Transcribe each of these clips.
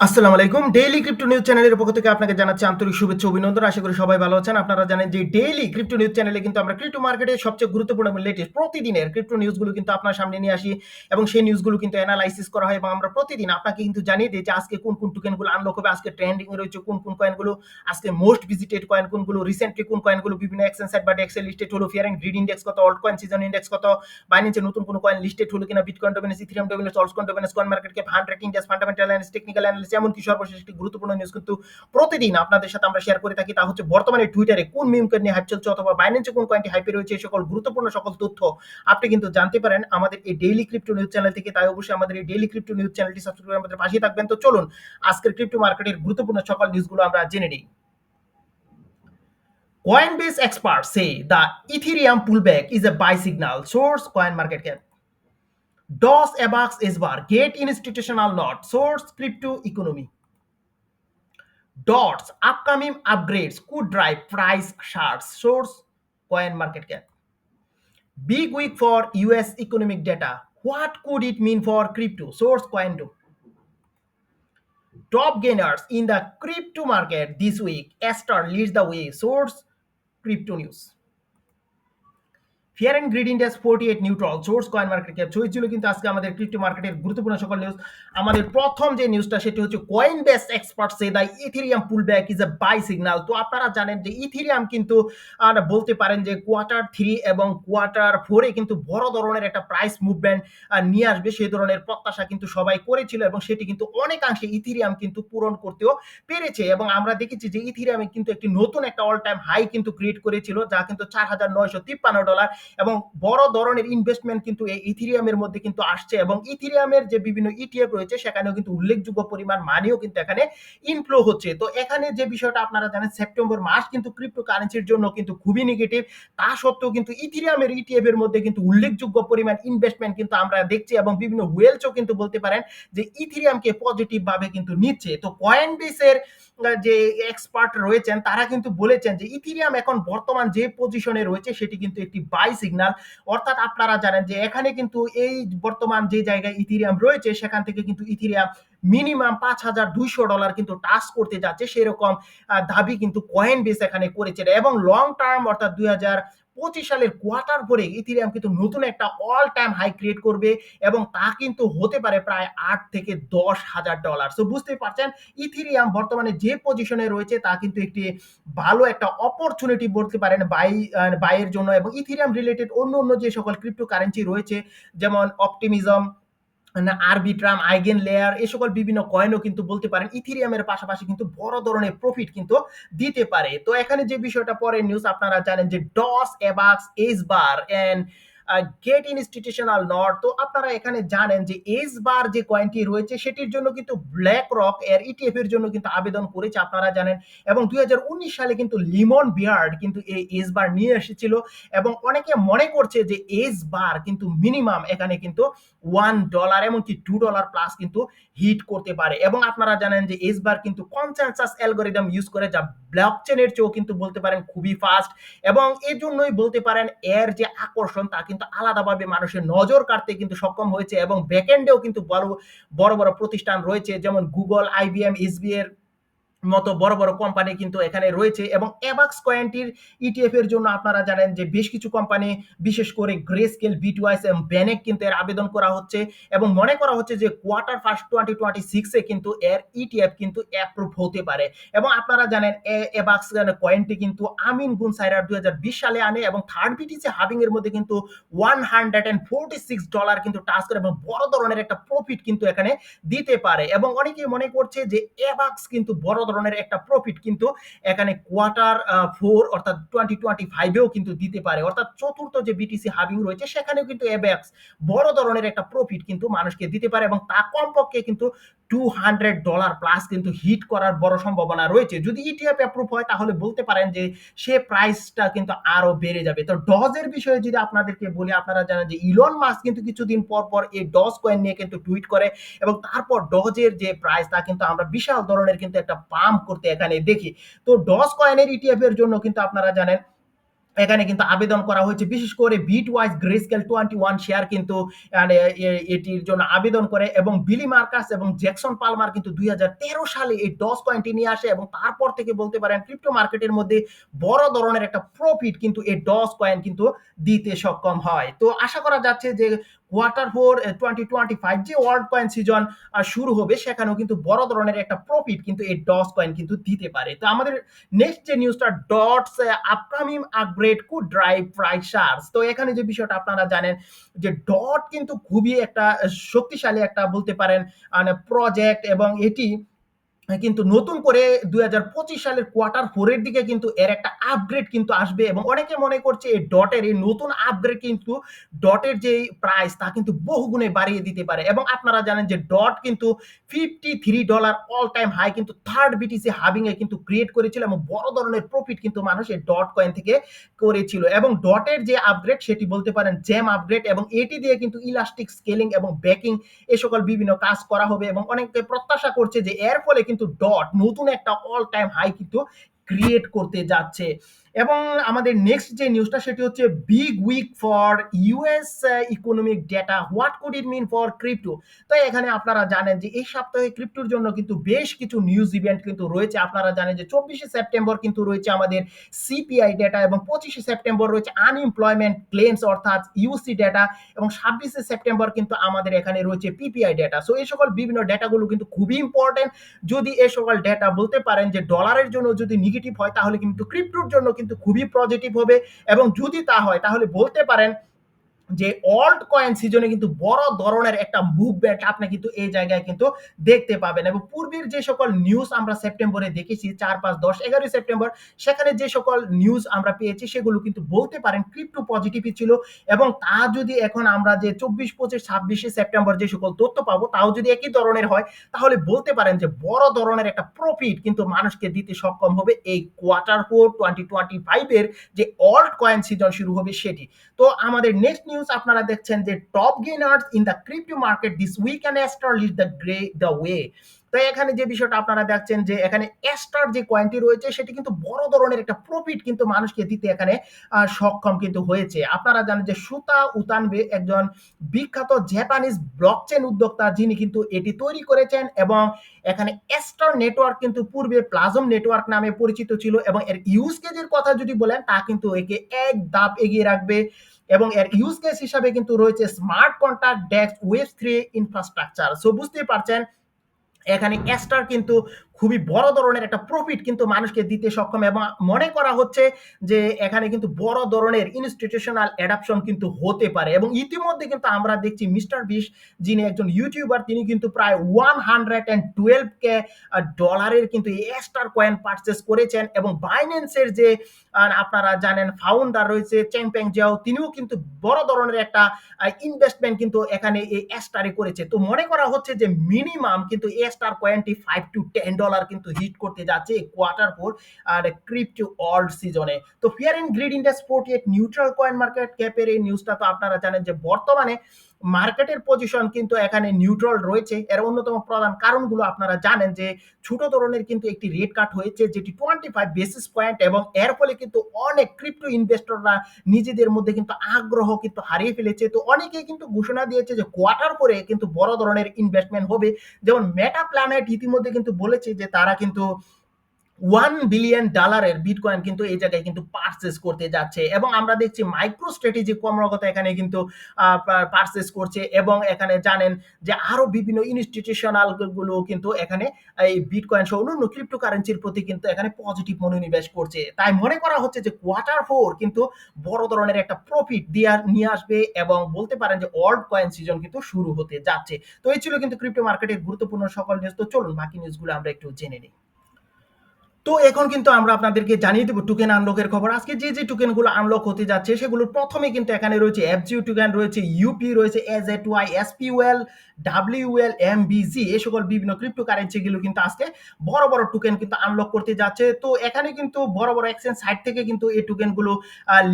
আসসালামু আলাইকুম। Daily crypto news চ্যানেলের পক্ষ থেকে আপনাকে জানাচ্ছি আন্তরিক শুভেচ্ছা ও অভিনন্দন। আশা করি সবাই ভালো আছেন। আপনারা জানেন যে ডেইলি ক্রিপ্টো নিউজ চ্যানেলে কিন্তু আমরা ক্রিপ্টো মার্কেটের সবচেয়ে গুরুত্বপূর্ণ এবং লেটেস্ট প্রতিদিনের ক্রিপ্টো নিউজগুলো কিন্তু আপনার সামনে নিয়ে আসি এবং সেই নিউজগুলো কিন্তু এনালাইসিস করা হয় এবং আমরা প্রতিদিন আপনাকে কিন্তু জানিয়ে দিই যে আজকে কোন টোকেনগুলো আনলক হবে, আজকে ট্রেন্ডিং এ রয়েছে কোন কয়েনগুলো, আজকে মোস্ট ভিজিটেড কয়েন কোনগুলো, রিসেন্টলি কোন কয়েনগুলো বিভিন্ন এক্সচেঞ্জ সাইট বা ডেক্সে লিস্টেড হলো, ফিয়ার এন্ড গ্রিড ইন্ডেক্স কত, অল্ট কয়েন সিজন ইন্ডেক্স কত, বাইন্যান্সে নতুন কোন কয়েন লিস্টেড হলো কিনা, bitcoin dominance, Ethereum dominance, altcoin dominance, coin market cap, hunt rating, just fundamental analysis, technical analysis, এমনকি সর্বশেষ একটি গুরুত্বপূর্ণ নিউজ কিন্তু প্রতিদিন আপনাদের সাথে আমরা শেয়ার করে থাকি। তা হচ্ছে বর্তমানে টুইটারে কোন মিম কয়েন নিয়ে হাইপ চলছে অথবা বাইন্যান্সে কোন কয়েনটি হাইপে রয়েছে, এই সকল গুরুত্বপূর্ণ সকল তথ্য আপনি কিন্তু জানতে পারেন আমাদের এই ডেইলি ক্রিপ্টো নিউজ চ্যানেল থেকে। তাই অবশ্যই আমাদের এই ডেইলি ক্রিপ্টো নিউজ চ্যানেলটি সাবস্ক্রাইব করে আমাদের পাশে থাকবেন। তো চলুন আজকের ক্রিপ্টো মার্কেটের গুরুত্বপূর্ণ সকল নিউজগুলো আমরা জেনে নিই। Coinbase experts say the Ethereum pullback is a buy signal. Source CoinMarketCap. DOS ABAX SBAR get institutional node. Source Crypto Economy. DOT's upcoming upgrades could drive price surge. Source CoinMarketCap. Big week for US economic data. What could it mean for crypto? Source CoinDo. Top gainers in the crypto market this week. Aster leads the way. Source Crypto News. Fear and greed index 48 neutral. Source coin market cap. So এই ছিল কিন্তু আজকে আমাদের crypto মার্কেটের গুরুত্বপূর্ণ সকল news. আমাদের প্রথম যে নিউজটা সেটি হচ্ছে Coinbase expert say the Ethereum pool back is a by signal. তো আপনারা জানেন যে ইথেরিয়াম কিন্তু বলতে পারেন যে কোয়ার্টার 3 এবং কোয়ার্টার 4 এ কিন্তু বড় ধরনের একটা প্রাইস মুভমেন্ট নিয়ে আসবে সেই ধরনের প্রত্যাশা কিন্তু সবাই করেছিল এবং সেটি কিন্তু অনেকাংশে ইথেরিয়াম কিন্তু পূরণ করতেও পেরেছে এবং আমরা দেখেছি যে ইথেরিয়ামে কিন্তু একটি নতুন একটা অল টাইম হাই কিন্তু ক্রিয়েট করেছিল যা কিন্তু $4,953 এবং বড় ধরনের ইনভেস্টমেন্ট কিন্তু এই ইথেরিয়ামের মধ্যে কিন্তু আসছে এবং ইথেরিয়ামের যে বিভিন্ন ইটিএফ রয়েছে সেখানেও কিন্তু উল্লেখযোগ্য পরিমাণ মানিও কিন্তু এখানে ইনফ্লো হচ্ছে। তো এখানে যে বিষয়টা আপনারা জানেন সেপ্টেম্বর মাস কিন্তু ক্রিপ্টো কারেন্সির জন্য কিন্তু খুবই নেগেটিভ। তা সত্ত্বেও কিন্তু ইথেরিয়ামের ইটিএফ এর মধ্যে কিন্তু উল্লেখযোগ্য পরিমাণ ইনভেস্টমেন্ট কিন্তু আমরা দেখছি এবং বিভিন্ন ওয়েলসও কিন্তু বলতে পারেন যে ইথেরিয়ামকে পজিটিভ ভাবে কিন্তু নিচ্ছে। তো কয়েনবেসের যে এক্সপার্ট রয়েছেন তারা কিন্তু বলেছেন যে ইথেরিয়াম এখন বর্তমান যে পজিশনে রয়েছে সেটি কিন্তু একটি বাই সিগন্যাল। অর্থাৎ আপনারা জানেন যে এখানে কিন্তু এই বর্তমান যে জায়গায় ইথেরিয়াম রয়েছে সেখান থেকে কিন্তু ইথেরিয়াম মিনিমাম $5,200 কিন্তু টাচ করতে যাচ্ছে সেরকম দাবি কিন্তু কয়েনবেস এখানে করেছে এবং লং টার্ম অর্থাৎ 2025 সালের কোয়ার্টার পরে ইথেরিয়াম কিন্তু নতুন একটা অল টাইম হাই ক্রিয়েট করবে এবং তা কিন্তু হতে পারে প্রায় $8,000-10,000। সো বুঝতেই পারছেন ইথেরিয়াম বর্তমানে যে পজিশনে রয়েছে তা কিন্তু একটি ভালো একটা অপরচুনিটি বলতে পারেন বাইয়ের জন্য এবং ইথেরিয়াম রিলেটেড অন্য যে সকল ক্রিপ্টো কারেন্সি রয়েছে যেমন অপটিমিজম, আরবিট্রাম, আইগেন লেয়ার এই সকল বিভিন্ন কয়েনও কিন্তু বলতে পারেন ইথেরিয়ামের পাশাপাশি কিন্তু বড় ধরনের প্রফিট কিন্তু দিতে পারে। তো এখানে যে বিষয়টা পরের নিউজ আপনারা জানেন যে ডস এবাক্স এস বার এন্ড গেট ইনস্টিটিউশনাল নট। তো আপনারা এখানে জানেন যে এস বার যে কয়েনটি রয়েছে সেটির জন্য কিন্তু ব্ল্যাক রক এর ইটিএফ এর জন্য কিন্তু আবেদন করেছে আপনারা জানেন এবং 2019 সালে কিন্তু লিমন বিয়ার্ড কিন্তু এই এস বার নিয়ে এসেছিল এবং অনেকে মনে করছে যে এস বার কিন্তু মিনিমাম এখানে কিন্তু $1 এমনকি $2 প্লাস কিন্তু হিট করতে পারে এবং আপনারা জানেন যে এস বার কিন্তু কনসেনসাস অ্যালগরিদম ইউজ করে যা ব্লকচেনের চেয়েও কিন্তু বলতে পারেন খুবই ফাস্ট এবং এর জন্যই বলতে পারেন এর যে আকর্ষণ তা কিন্তু আলাদাভাবে মানুষের নজর কাটতে কিন্তু সক্ষম হয়েছে এবং ব্যাকএন্ডেও কিন্তু বড় বড় প্রতিষ্ঠান রয়েছে যেমন গুগল, আইবিএম, এসবি এর মতো বড় বড় কোম্পানি কিন্তু এখানে রয়েছে এবং এবাক্স কয়েনটির ইটিএফ এর জন্য আপনারা জানেন যে বেশ কিছু কোম্পানি বিশেষ করে গ্রেস্কেল, বিটওয়াইস এবং ব্যানেক কিন্তু এর আবেদন করা হচ্ছে এবং মনে করা হচ্ছে যে কোয়ার্টার ফার্স্ট 2026 এ কিন্তু এর ইটিএফ কিন্তু অ্যাপ্রুভ হতে পারে এবং আপনারা জানেন এবাক্স কয়েনটি কিন্তু আমিন গুন সাইরার 2020 সালে আনে এবং থার্ড বিটিসি হাবিং এর মধ্যে কিন্তু $146 কিন্তু টাচ করে এবং বড় ধরনের একটা প্রফিট কিন্তু এখানে দিতে পারে এবং অনেকেই মনে করছে যে এবাক্স কিন্তু বড় ধরনের একটা প্রফিট কিন্তু এখানে কোয়ার্টার 4 অর্থাৎ 2025 এও কিন্তু দিতে পারে অর্থাৎ চতুর্থ যে বিটিসি হাবিং রয়েছে সেখানেও কিন্তু এবাক্স বড় ধরনের একটা প্রফিট কিন্তু মানুষকে দিতে পারে এবং তা কমপক্ষে কিন্তু $200 প্লাস কিন্তু হিট করার বড় সম্ভাবনা রয়েছে। যদি ইটিএফ অ্যাপ্রুভ হয় তাহলে বলতে পারেন যে সে প্রাইসটা কিন্তু আরো বেড়ে যাবে। তো ডজের বিষয়ে যদি আপনাদেরকে বলি আপনারা জানেন যে ইলন মাস্ক কিন্তু কিছুদিন পর এই ডজ কয়েন নিয়ে কিন্তু টুইট করে এবং তারপর ডজের যে প্রাইস তা কিন্তু আমরা বিশাল ধরনের কিন্তু একটা পাম্প করতে এখানে দেখি। তো ডজ কয়েনের ইটিএফ এর জন্য কিন্তু আপনারা জানেন এখানে কিন্তু আবেদন করা হয়েছে। বিশেষ করে বিটওয়াইজ, গ্রেস্কেল 21 শেয়ার কিন্তু মানে এটির জন্য আবেদন করে এবং বিলি মার্কাস এবং জ্যাকসন পালমার কিন্তু 2013 সালে এই ডজ কয়েনটি নিয়ে আসে এবং তারপর থেকে বলতে পারেন ক্রিপ্টো মার্কেটের মধ্যে বড় ধরনের একটা প্রফিট কিন্তু এই ডজ কয়েন কিন্তু দিতে সক্ষম হয়। তো আশা করা যাচ্ছে যে Q4 2025 যে ওয়ার্ল্ড কয়েন সিজন শুরু হবে সেখানেও কিন্তু বড় ধরনের একটা প্রফিট কিন্তু এই ডজ কয়েন কিন্তু দিতে পারে। তো আমাদের নেক্সট যে নিউজটা, DOT's upcoming upgrade could drive price surge. তো এখানে যে বিষয়টা আপনারা জানেন যে ডট কিন্তু খুবই একটা শক্তিশালী একটা বলতে পারেন প্রজেক্ট এবং এটি কিন্তু নতুন করে 2025 সালের Q4 এর দিকে কিন্তু এর একটা আপগ্রেড কিন্তু আসবে এবং অনেকে মনে করছে এই ডটের এই নতুন আপগ্রেড কিন্তু ডটের যে প্রাইস তা কিন্তু বহুগুণে বাড়িয়ে দিতে পারে এবং আপনারা জানেন যে ডট কিন্তু $53 অল টাইম হাই কিন্তু থার্ড বিটিসি হাবিং এ কিন্তু ক্রিয়েট করেছিল এবং বড় ধরনের প্রফিট কিন্তু মানুষ এই ডট কয়েন থেকে করেছিল এবং ডটের যে আপগ্রেড সেটি বলতে পারেন জ্যাম আপগ্রেড এবং এটি দিয়ে কিন্তু ইলাস্টিক স্কেলিং এবং ব্যাকিং এ সকল বিভিন্ন কাজ করা হবে এবং অনেকে প্রত্যাশা করছে যে এর ফলে কিন্তু ডট নতুন একটা অল টাইম হাই কিন্তু ক্রিয়েট করতে যাচ্ছে। এবং আমাদের নেক্সট যে নিউজটা সেটি হচ্ছে big week for US economic data, what could it mean for crypto. তো এখানে আপনারা জানেন যে এই সপ্তাহে ক্রিপ্টোর জন্য কিন্তু বেশ কিছু নিউজ ইভেন্ট কিন্তু রয়েছে। আপনারা জানেন যে 24শে সেপ্টেম্বর কিন্তু রয়েছে আমাদের সিপিআই ডেটা এবং 25শে সেপ্টেম্বর রয়েছে আনএমপ্লয়মেন্ট ক্লেমস অর্থাৎ ইউসি ডেটা এবং 26শে সেপ্টেম্বর কিন্তু আমাদের এখানে রয়েছে পিপিআই ডেটা। সো এই সকল বিভিন্ন ডেটাগুলো কিন্তু খুবই ইম্পর্টেন্ট। যদি এই সকল ডেটা বলতে পারেন যে ডলারের জন্য যদি নেগেটিভ হয় তাহলে কিন্তু ক্রিপ্টোর জন্য কিন্তু খুবই পজিটিভ হবে এবং যদি তা হয় তাহলে বলতে পারেন যে অল্ট কয়েন সিজনে কিন্তু বড় ধরনের একটা মুভমেন্ট আপনি কিন্তু এই জায়গায় কিন্তু দেখতে পাবেন এবং পূর্বের যে সকল নিউজ আমরা সেপ্টেম্বরে দেখেছি 4, 5, 10, 11 সেপ্টেম্বর সেখানে যে সকল নিউজ আমরা পেয়েছি সেগুলো কিন্তু বলতে পারেন ক্রিপ্টো পজিটিভই ছিল এবং তা যদি এখন আমরা যে 24, 25, 26শে সেপ্টেম্বর যে সকল তথ্য পাবো তাও যদি একই ধরনের হয় তাহলে বলতে পারেন যে বড় ধরনের একটা প্রফিট কিন্তু মানুষকে দিতে সক্ষম হবে এই Q4 2025 এর যে অল্ট কয়েন সিজন শুরু হবে সেটি। তো আমাদের নেক্সট নিউজ আপনারা দেখছেন যে top gainers in the crypto market this week and Aster lead the way. তো এখানে যে বিষয়টা আপনারা দেখছেন যে এখানে অ্যাস্টার যে কয়েনটি রয়েছে সেটি কিন্তু বড় ধরনের একটা প্রফিট কিন্তু মানুষকে দিতে এখানে সক্ষম কিন্তু হয়েছে। আপনারা জানেন যে সুতা উতানবে একজন বিখ্যাত জাপানিজ ব্লকচেন উদ্যোক্তা যিনি কিন্তু এটি তৈরি করেছেন এবং এখানে অ্যাস্টার নেটওয়ার্ক কিন্তু পূর্বে প্লাজম নেটওয়ার্ক নামে পরিচিত ছিল এবং এর ইউজ কেজের কথা যদি বলেন তা কিন্তু একে এক ধাপ এগিয়ে রাখবে এবং এর ইউজ কেস হিসাবে কিন্তু রয়েছে স্মার্ট কন্ট্রাক্ট ডেক্স ওয়েব3 ইনফ্রাস্ট্রাকচার। সো বুঝতেই পারছেন এখানে অ্যাস্টার কিন্তু খুবই বড় ধরনের একটা প্রফিট কিন্তু মানুষকে দিতে সক্ষম এবং মনে করা হচ্ছে যে এখানে কিন্তু বড় ধরনের ইনস্টিটিউশনাল অ্যাডাপশন কিন্তু হতে পারে এবং ইতিমধ্যে কিন্তু আমরা দেখছি মিস্টার বিশ যিনি একজন ইউটিউবার তিনি কিন্তু প্রায় $112K কিন্তু অ্যাস্টার কয়েন পারচেস করেছেন এবং বাইন্যান্সের যে আপনারা জানেন ফাউন্ডার রয়েছে চ্যাংপেং জিয়াও তিনিও কিন্তু বড় ধরনের একটা ইনভেস্টমেন্ট কিন্তু এখানে এই অ্যাস্টারে করেছে। তো মনে করা হচ্ছে যে মিনিমাম কিন্তু অ্যাস্টার কয়েনটি $5 to $10 কিন্তু হিট করতে যাচ্ছে এই Q4 আর ক্রিপ্টো অল্ট সিজনে। তো fear and greed index 48 neutral coin market ক্যাপের এই নিউজটা তো আপনারা জানেন যে বর্তমানে মার্কেটের পজিশন কিন্তু এখানে নিউট্রাল রয়েছে। এর অন্যতম প্রধান কারণগুলো আপনারা জানেন যে ছোট ধরনের কিন্তু একটি রেট কাট হয়েছে যেটি 25 বেসিস পয়েন্ট এবং এর ফলে কিন্তু অনেক ক্রিপ্টো ইনভেস্টররা নিজেদের মধ্যে কিন্তু আগ্রহ কিন্তু হারিয়ে ফেলেছে। তো অনেকেই কিন্তু ঘোষণা দিয়েছে যে Q4 কিন্তু বড় ধরনের ইনভেস্টমেন্ট হবে। যেমন মেটা প্ল্যানেট ইতিমধ্যে কিন্তু বলেছে যে তারা কিন্তু $1 বিলিয়ন এর বিটকয়েন কিন্তু এই জায়গায় কিন্তু পারচেস করতে যাচ্ছে এবং আমরা দেখছি মাইক্রো স্ট্র্যাটেজি ক্রমাগত এখানে কিন্তু পারচেস করছে এবং এখানে জানেন যে আরো বিভিন্ন ইনস্টিটিউশনাল গুলো কিন্তু এখানে এই বিটকয়েন সহ অন্যান্য ক্রিপ্টোকারেন্সির প্রতি কিন্তু এখানে পজিটিভ মনোনিবেশ করছে। তাই মনে করা হচ্ছে যে Q4 কিন্তু বড় ধরনের একটা প্রফিট নিয়ে আসবে এবং বলতে পারেন যে অল্ট কয়েন সিজন কিন্তু শুরু হতে যাচ্ছে। তো এই ছিল কিন্তু ক্রিপ্টো মার্কেটের গুরুত্বপূর্ণ সকল নিউজ। তো চলুন বাকি নিউজগুলো আমরা একটু জেনে নিই। তো এখন কিন্তু আমরা আপনাদেরকে জানিয়ে দেব টোকেন আনলকের খবর। আজকে যে টোকেনগুলো আনলক হতে যাচ্ছে সেগুলোর প্রথমে কিন্তু এখানে রয়েছে এফজিও টোকেন, রয়েছে ইউপি, রয়েছে এজএটওয়াই, এসপিওএল, WL, MBZ এই সকল বিভিন্ন ক্রিপ্টোকারেন্সি গুলো কিন্তু আজকে বড়, বড় টোকেন কিন্তু আনলক করতে যাচ্ছে। তো এখানে কিন্তু বড়, বড় এক্সচেঞ্জ সাইট থেকে কিন্তু এই টোকেন গুলো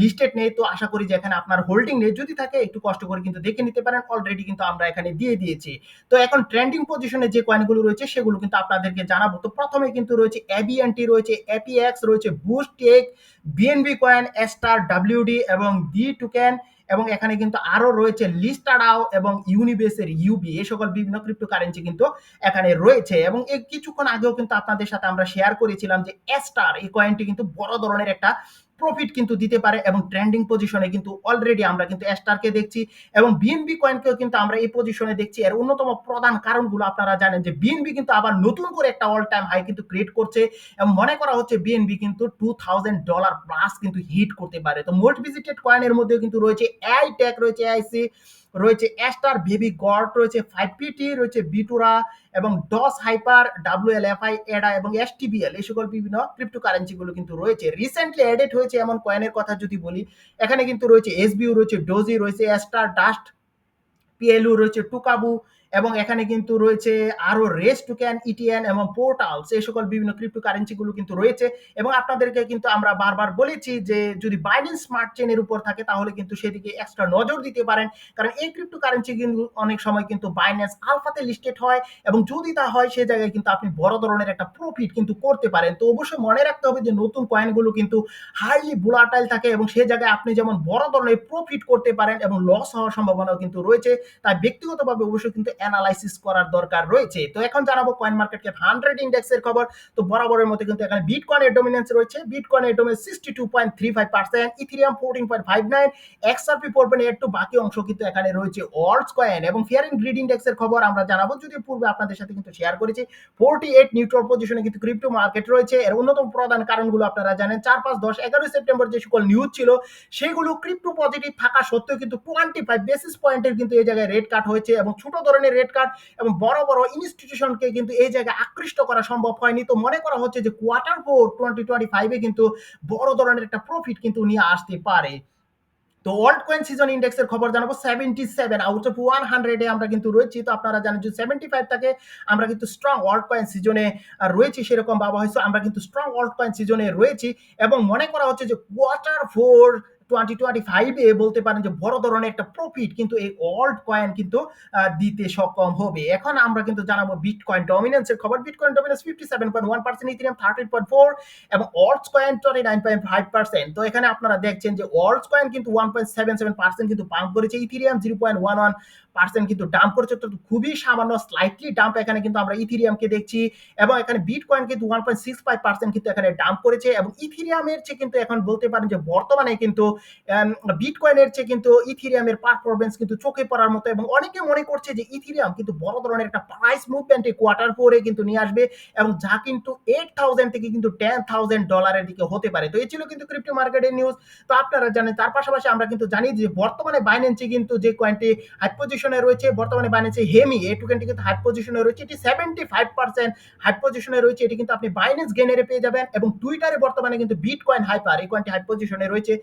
লিস্টেড নেই। তো আশা করি যে এখানে আপনার হোল্ডিং নেই। যদি থাকে একটু কষ্ট করে কিন্তু দেখে নিতে পারেন। অলরেডি কিন্তু আমরা এখানে দিয়ে দিয়েছি। তো এখন ট্রেন্ডিং পজিশনে যে কয়েনগুলো রয়েছে সেগুলো কিন্তু আপনাদেরকে জানাবো। তো প্রথমে কিন্তু রয়েছে ABNT, রয়েছে APX, রয়েছে boost tech, BNB coin, star, WD এবং ডি টোকেন এবং এখানে কিন্তু আরো রয়েছে লিস্টাডাও এবং ইউনিবেসের ইউবি এই সকল বিভিন্ন ক্রিপ্টোকারেন্সি কিন্তু এখানে রয়েছে এবং এই কিছুক্ষণ আগেও কিন্তু আপনাদের সাথে আমরা শেয়ার করেছিলাম যে স্টার এই কয়েনটি কিন্তু বড় ধরনের একটা প্রফিট কিন্তু দিতে পারে এবং ট্রেন্ডিং পজিশনে কিন্তু অলরেডি আমরা কিন্তু স্টারকে দেখছি এবং বিএনবি কয়েনকেও কিন্তু আমরা এই পজিশনে দেখছি। এর অন্যতম প্রধান কারণগুলো আপনারা জানেন যে বিএনবি কিন্তু আবার নতুন করে একটা অল টাইম হাই কিন্তু ক্রিয়েট করছে এবং মনে করা হচ্ছে বিএনবি কিন্তু $2000 প্লাস কিন্তু হিট করতে পারে। তো মোস্ট ভিজিটেড কয়েনের মধ্যে কিন্তু রয়েছে এআই টেক, রয়েছে এআইসি, রয়েছে স্টার, বেবি গড, রয়েছে 5PT, রয়েছে বিটুরা এবং ডস হাইপার, WLFI, এডা এবং STBL এই সকল বিভিন্ন ক্রিপ্টোকারেন্সি গুলো কিন্তু রয়েছে। রিসেন্টলি এডেড হয়েছে এমন কয়েনের কথা যদি বলি, এখানে কিন্তু রয়েছে এসবিউ, রয়েছে ডোজি, রয়েছে স্টার ডাস্ট, PLU, রয়েছে টুকাবু এবং এখানে কিন্তু রয়েছে আরো রেস টোকেন, ইটিএন এবং পোর্টালস এই সকল বিভিন্ন ক্রিপ্টোকারেন্সি গুলো কিন্তু রয়েছে এবং আপনাদেরকে কিন্তু আমরা বারবার বলেছি যে যদি বাইন্যান্স স্মার্ট চেনের উপর থাকে তাহলে কিন্তু সেদিকে এক্সট্রা নজর দিতে পারেন, কারণ এই ক্রিপ্টোকারেন্সি কিন্তু অনেক সময় কিন্তু বাইন্যান্স আলফাতে লিস্টেড হয় এবং যদি তা হয় সে জায়গায় কিন্তু আপনি বড় ধরনের একটা প্রফিট কিন্তু করতে পারেন। তো অবশ্যই মনে রাখতে হবে যে নতুন কয়েনগুলো কিন্তু হাইলি ভোলাটাইল থাকে এবং সে জায়গায় আপনি যেমন বড় ধরনের প্রফিট করতে পারেন এবং লস হওয়ার সম্ভাবনাও কিন্তু রয়েছে। তাই ব্যক্তিগতভাবে অবশ্যই কিন্তু অ্যানালাইসিস করার দরকার রয়েছে। তো এখন জানাবো কয়েন মার্কেট ক্যাপ 100 ইন্ডেক্সের খবর। তো বরাবরের মতো কিন্তু এখানে বিটকয়েনের ডমিনেন্স রয়েছে। বিটকয়েনের ডমিনেন্স 62.35%, ইথেরিয়াম 14.59, XRP 4.82, বাকি অংশ কিন্তু এখানে রয়েছে অল্টস কয়েন। এবং ফিয়ার এন্ড গ্রিড ইন্ডেক্সের খবর আমরা জানাবো, যদিও পূর্বে আপনাদের সাথে কিন্তু শেয়ার করেছি। 48 নিউট্রাল পজিশনে কিন্তু ক্রিপ্টো মার্কেট রয়েছে। এর অন্যতম প্রধান কারণগুলো আপনারা জানেন। 4, 5, 10, 11 সেপ্টেম্বর যে সকল নিউজ ছিল সেগুলো ক্রিপ্টো পজিটিভ থাকা সত্ত্বেও কিন্তু 25 বেসিস পয়েন্টের কিন্তু এই জায়গায় রেট কাট হয়েছে এবং ছোট ধরনের রেট কাট এবং বড় বড় ইনস্টিটিউশনকে কিন্তু এই জায়গায় আকৃষ্ট করা সম্ভব হয়নি। তো মনে করা হচ্ছে যে Q4 2025 কিন্তু বড় ধরনের একটা প্রফিট কিন্তু নিয়ে আসতে পারে। তো ওয়ার্ল্ড কয়েন সিজন ইন্ডেক্সের খবর জানাবো। 77 আউট অফ 100 আমরা কিন্তু রয়েছি। তো আপনারা জানেন যে 75 থাকে আমরা কিন্তু স্ট্রং ওয়ার্ল্ড কয়েন সিজনে রয়েছি, সেরকম ভাবা হয়েছে আমরা কিন্তু স্ট্রং ওয়ার্ল্ড কয়েন সিজনে রয়েছি এবং মনে করা হচ্ছে যে Q4 2025 বলতে পারেন যে বড় ধরনের একটা প্রফিট কিন্তু এই ওয়ার্ল্ড কয়েন কিন্তু দিতে সক্ষম হবে। এখন আমরা কিন্তু জানাবো বিটকয়েন ডমিনেন্সের খবর। বিটকয়েন ডমিনেন্স 57.1%, ইথেরিয়াম 13.4 এবং অল্টস কয়েন 29.5%। তো এখানে আপনারা দেখছেন যে অল্টস কয়েন কিন্তু 1.77% কিন্তু পাম্প করেছে, ইথেরিয়াম 0.11% কিন্তু ডাম্প করেছে। তো খুবই সামান্য স্লাইটলি ডাম্প এখানে কিন্তু আমরা ইথেরিয়ামকে দেখছি এবং এখানে বিটকয়েন কিন্তু 1.65% কিন্তু এখানে ডাম্প করেছে এবং ইথেরিয়ামের চেয়ে কিন্তু এখন বলতে পারেন যে বর্তমানে কিন্তু বিটকয়েনের চেয়ে কিন্তু ইথেরিয়ামের পারফরমেন্স কিন্তু চোখে পড়ার মতো এবং অনেকে মনে করছে যে ইথেরিয়াম কিন্তু বড় ধরনের একটা প্রাইস মুভমেন্টে Q4 কিন্তু নিয়ে আসবে এবং যা কিন্তু 8,000 থেকে কিন্তু $10,000 দিকে হতে পারে। তো এই ছিল কিন্তু ক্রিপ্টো মার্কেটের নিউজ। তো আপনারা জানেন তার পাশাপাশি আমরা কিন্তু জানি যে বর্তমানে বাইন্যান্সে কিন্তু যে কয়েনটি হাই পজিশনে রয়েছে, বর্তমানে বাইন্যান্সে হেমি এই টোকেনটি কিন্তু হাই পজিশনে রয়েছে। এটি 75% হাই পজিশনে রয়েছে। এটি কিন্তু আপনি বাইন্যান্স গেইনারে পেয়ে যাবেন এবং টুইটারে বর্তমানে কিন্তু বিটকয়েন হাইপার এই কয়েনটি হাই পজিশনে রয়েছে।